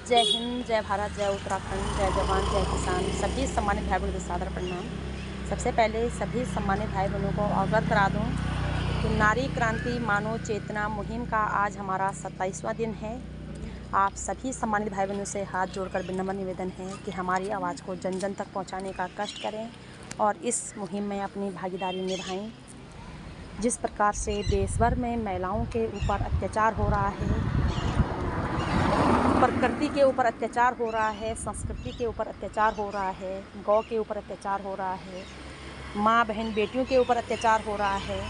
जय हिंद, जय भारत, जय उत्तराखंड, जय जवान, जय किसान। सभी सम्मानित भाई बहनों को सादर प्रणाम। सबसे पहले सभी सम्मानित भाई बहनों को अवगत करा दूं कि नारी क्रांति मानव चेतना मुहिम का आज हमारा 27वां दिन है। आप सभी सम्मानित भाई बहनों से हाथ जोड़कर विनम्र निवेदन है कि हमारी आवाज़ को जन जन तक पहुंचाने का कष्ट करें और इस मुहिम में अपनी भागीदारी निभाएं। जिस प्रकार से देश भर में महिलाओं के ऊपर अत्याचार हो रहा है, प्रकृति के ऊपर अत्याचार हो रहा है, संस्कृति के ऊपर अत्याचार हो रहा है, गौ के ऊपर अत्याचार हो रहा है, माँ बहन बेटियों के ऊपर अत्याचार हो रहा है,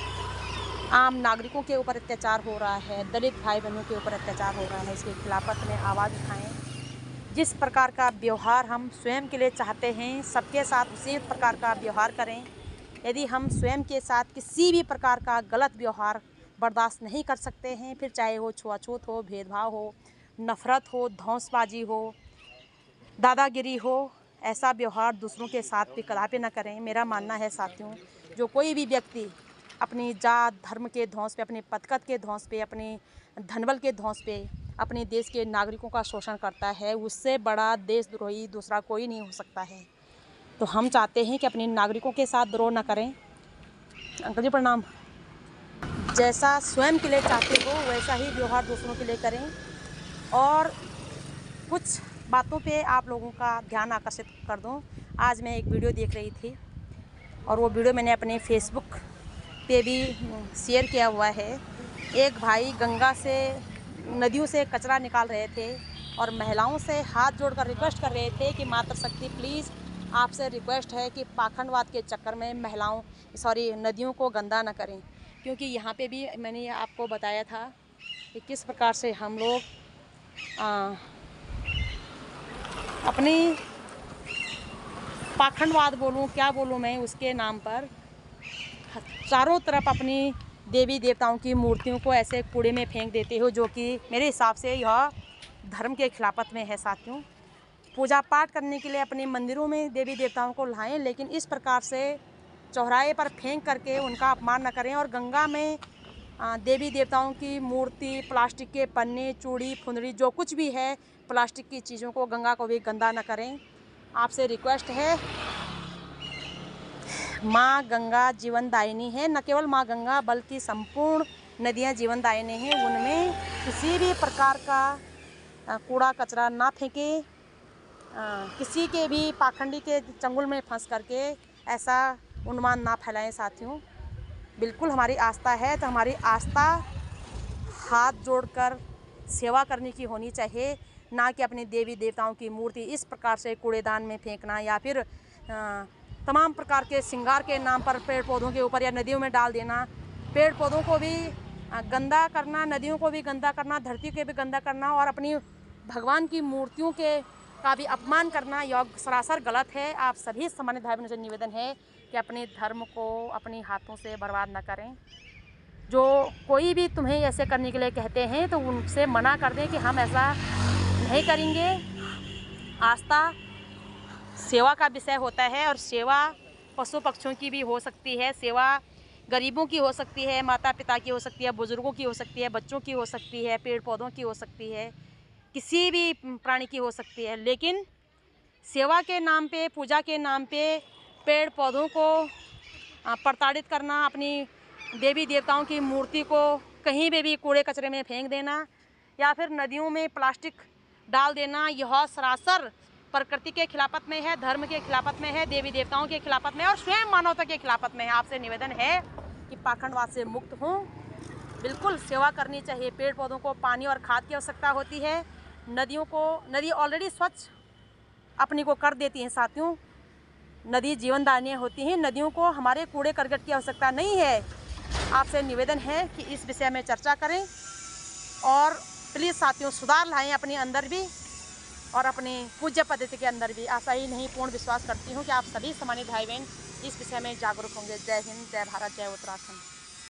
आम नागरिकों के ऊपर अत्याचार हो रहा है, दलित भाई बहनों के ऊपर अत्याचार हो रहा है। इसके खिलाफ में आवाज़ उठाएं। जिस प्रकार का व्यवहार हम स्वयं के लिए चाहते हैं, सबके साथ उसी प्रकार का व्यवहार करें। यदि हम स्वयं के साथ किसी भी प्रकार का गलत व्यवहार बर्दाश्त नहीं कर सकते हैं, फिर चाहे वो छुआछूत हो, भेदभाव हो, नफ़रत हो, धौंसबाजी हो, दादागिरी हो, ऐसा व्यवहार दूसरों के साथ भी कदापि न करें। मेरा मानना है साथियों, जो कोई भी व्यक्ति अपनी जात धर्म के धौंस पे, अपने पदकत के धौंस पे, अपने धनबल के धौंस पे अपने देश के नागरिकों का शोषण करता है, उससे बड़ा देशद्रोही दूसरा कोई नहीं हो सकता है। तो हम चाहते हैं कि अपने नागरिकों के साथ द्रोह न करें। अंकल जी प्रणाम। जैसा स्वयं के लिए चाहते हो वैसा ही व्यवहार दूसरों के लिए करें। और कुछ बातों पे आप लोगों का ध्यान आकर्षित कर दूं। आज मैं एक वीडियो देख रही थी और वो वीडियो मैंने अपने फेसबुक पे भी शेयर किया हुआ है। एक भाई गंगा से, नदियों से कचरा निकाल रहे थे और महिलाओं से हाथ जोड़कर रिक्वेस्ट कर रहे थे कि मातृशक्ति प्लीज़ आपसे रिक्वेस्ट है कि पाखंडवाद के चक्कर में नदियों को गंदा न करें। क्योंकि यहाँ पे भी मैंने आपको बताया था कि किस प्रकार से हम लोग अपनी पाखंडवाद बोलूँ क्या बोलूँ मैं, उसके नाम पर चारों तरफ अपनी देवी देवताओं की मूर्तियों को ऐसे कूड़े में फेंक देते हो, जो कि मेरे हिसाब से यह धर्म के खिलाफत में है। साथियों, पूजा पाठ करने के लिए अपने मंदिरों में देवी देवताओं को लाएं, लेकिन इस प्रकार से चौराहे पर फेंक करके उनका अपमान न करें। और गंगा में देवी देवताओं की मूर्ति, प्लास्टिक के पन्ने, चूड़ी फुंदरी, जो कुछ भी है प्लास्टिक की चीज़ों को, गंगा को भी गंदा न करें। आपसे रिक्वेस्ट है, माँ गंगा जीवनदायिनी है। न केवल माँ गंगा बल्कि संपूर्ण नदियाँ जीवनदायिनी हैं। उनमें किसी भी प्रकार का कूड़ा कचरा ना फेंके, किसी के भी पाखंडी के चंगुल में फंस करके ऐसा उन्माद ना फैलाएं। साथियों, बिल्कुल हमारी आस्था है तो हमारी आस्था हाथ जोड़कर सेवा करने की होनी चाहिए, ना कि अपने देवी देवताओं की मूर्ति इस प्रकार से कूड़ेदान में फेंकना या फिर तमाम प्रकार के श्रृंगार के नाम पर पेड़ पौधों के ऊपर या नदियों में डाल देना। पेड़ पौधों को भी गंदा करना, नदियों को भी गंदा करना, धरती को भी गंदा करना और अपनी भगवान की मूर्तियों के का भी अपमान करना यह सरासर गलत है। आप सभी सम्मानित भाई बहनों से निवेदन है कि अपने धर्म को अपने हाथों से बर्बाद न करें। जो कोई भी तुम्हें ऐसे करने के लिए कहते हैं तो उनसे मना कर दें कि हम ऐसा नहीं करेंगे। आस्था सेवा का विषय होता है और सेवा पशु पक्षियों की भी हो सकती है, सेवा गरीबों की हो सकती है, माता पिता की हो सकती है, बुजुर्गों की हो सकती है, बच्चों की हो सकती है, पेड़ पौधों की हो सकती है, किसी भी प्राणी की हो सकती है। लेकिन सेवा के नाम पे, पूजा के नाम पे पेड़ पौधों को प्रताड़ित करना, अपनी देवी देवताओं की मूर्ति को कहीं पे भी कूड़े कचरे में फेंक देना या फिर नदियों में प्लास्टिक डाल देना, यह सरासर प्रकृति के खिलाफत में है, धर्म के खिलाफत में है, देवी देवताओं के खिलाफत में है और स्वयं मानवता के खिलाफत में है। आपसे निवेदन है कि पाखंडवाद से मुक्त हों। बिल्कुल सेवा करनी चाहिए। पेड़ पौधों को पानी और खाद की आवश्यकता होती है। नदी ऑलरेडी स्वच्छ अपनी को कर देती हैं। साथियों, नदी जीवनदायिनी होती हैं, नदियों को हमारे कूड़े करकट की आवश्यकता नहीं है। आपसे निवेदन है कि इस विषय में चर्चा करें और प्लीज़ साथियों सुधार लाएं अपने अंदर भी और अपनी पूज्य पद्धति के अंदर भी। आशा ही नहीं, पूर्ण विश्वास करती हूँ कि आप सभी सम्मानित भाई बहन इस विषय में जागरूक होंगे। जय हिंद, जय भारत, जय उत्तराखंड।